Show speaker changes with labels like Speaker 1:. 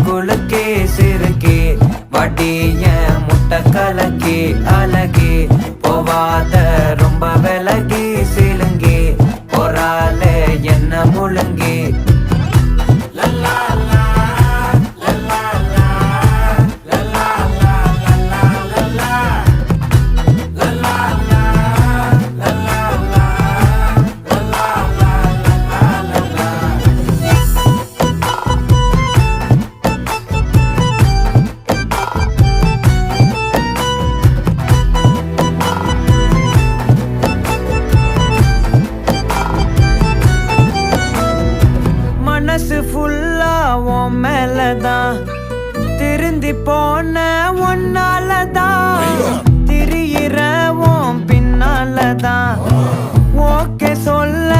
Speaker 1: குலுக்கே சிறுக்கே வடிய முட்டை கலக்கி அழகி போவாத ரொம்ப விலகி சிலுங்கி பொறாலே என்ன முழுங்கி மனசு ஃபுல்லா உன் மேலதான் திருந்தி போன ஒன்னாலதான் திரியிற உன் பின்னாலதான் ஓகே சொல்ல